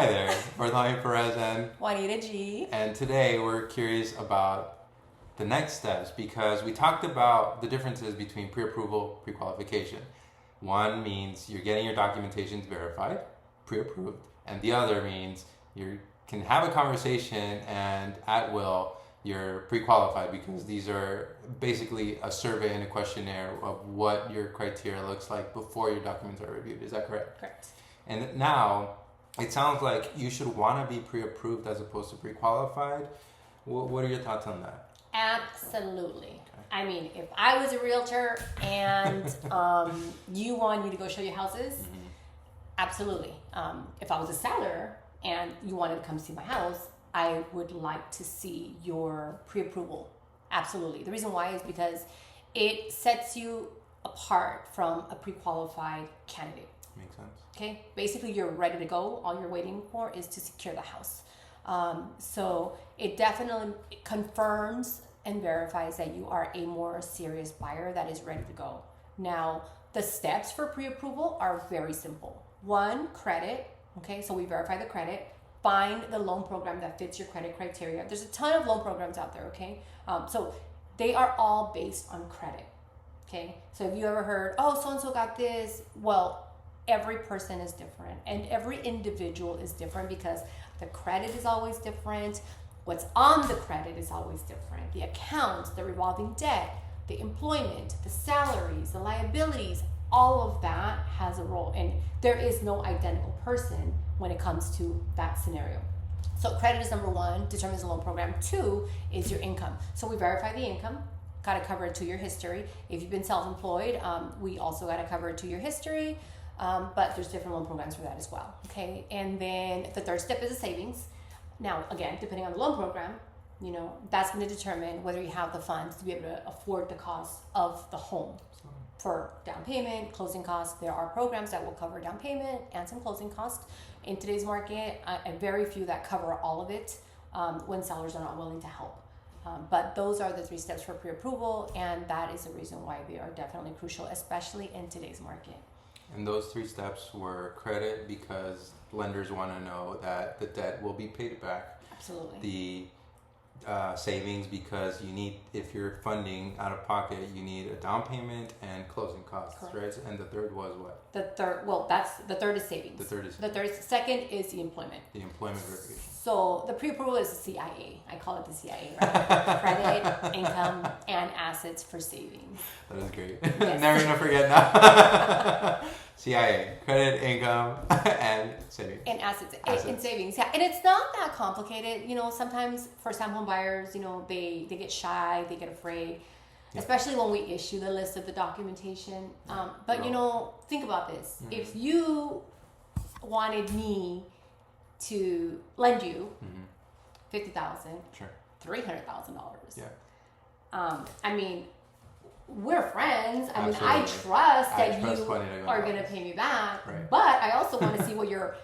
Hi there, Bartholomew Perez and Juanita G. And today we're curious about the next steps because we talked about the differences between pre-approval, pre-qualification. One means you're getting your documentations verified, pre-approved, and the other means you can have a conversation and at will you're pre-qualified because these are basically a survey and a questionnaire of what your criteria looks like before your documents are reviewed. Is that correct? Correct. And now it sounds like you should want to be pre-approved as opposed to pre-qualified. What are your thoughts on that? Absolutely. Okay. I mean, if I was a realtor and you wanted me to go show you houses, absolutely. If I was a seller and you wanted to come see my house, I would like to see your pre-approval. Absolutely. The reason why is because it sets you apart from a pre-qualified candidate. Makes sense. Okay, basically you're ready to go. All you're waiting for is to secure the house. So it definitely confirms and verifies that you are a more serious buyer that is ready to go. Now, the steps for pre-approval are very simple. One, credit. Okay, so we verify the credit. Find the loan program that fits your credit criteria. There's a ton of loan programs out there, okay? So they are all based on credit, okay? So have you ever heard, oh, so-and-so got this? Well, every person is different and every individual is different because the credit is always different. What's on the credit is always different. The accounts, the revolving debt, the employment, the salaries, the liabilities, all of that has a role. And there is no identical person when it comes to that scenario. So credit is number one, determines the loan program. Two is your income. So we verify the income. Got to cover a 2-year history. If you've been self-employed, we also got to cover a 2-year history. But there's different loan programs for that as well. Okay, and then the third step is a savings. Now, again, depending on the loan program, that's going to determine whether you have the funds to be able to afford the cost of the home for down payment, closing costs. There are programs that will cover down payment and some closing costs. In today's market, very few that cover all of it when sellers are not willing to help. But those are the 3 steps for pre-approval, and that is the reason why they are definitely crucial, especially in today's market. And those 3 steps were credit because lenders want to know that the debt will be paid back. Absolutely. The savings because you need, if you're funding out of pocket, you need a down payment and closing costs, Correct. right? And the third was what? The third is savings. The second is the employment. The employment verification. So the pre-approval is the CIA. I call it the CIA, right? Credit, income, and assets for savings. That is great. Yes. Never gonna forget now. CIA, credit, income, and savings. And assets. And savings. Yeah. And it's not that complicated. Sometimes first-time home buyers, they get shy, they get afraid, especially when we issue the list of the documentation. But think about this. Mm-hmm. If you wanted me to lend you $50,000, sure, $300,000. Yeah. I mean, we're friends. I mean, Absolutely. I trust that Juanita you Gonzalez are going to pay me back. Right. But I also want to see what your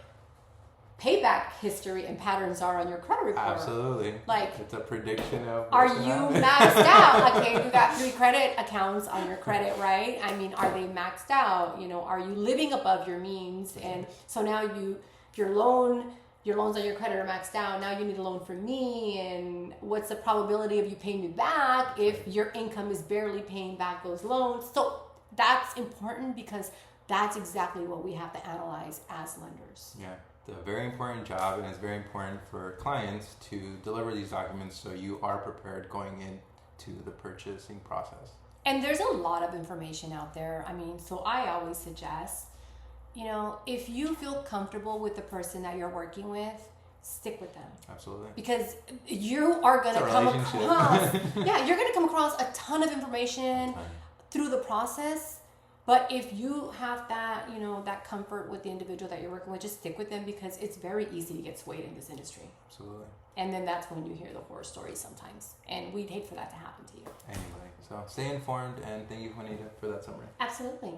payback history and patterns are on your credit report. Absolutely. Like, it's a prediction of. Are you maxed out? Okay, you got 3 credit accounts on your credit, right? I mean, are they maxed out? Are you living above your means? And so now your loans on your credit are maxed out. Now you need a loan from me. And what's the probability of you paying me back if your income is barely paying back those loans? So that's important because that's exactly what we have to analyze as lenders. Yeah, it's a very important job, and it's very important for clients to deliver these documents so you are prepared going into the purchasing process. And there's a lot of information out there. I mean, so I always suggest, if you feel comfortable with the person that you're working with, stick with them. Absolutely. Because you are going to come across, you're going to come across a ton of information through the process. But if you have that, that comfort with the individual that you're working with, just stick with them because it's very easy to get swayed in this industry. Absolutely. And then that's when you hear the horror stories sometimes. And we'd hate for that to happen to you. Anyway, so stay informed, and thank you, Juanita, for that summary. Absolutely.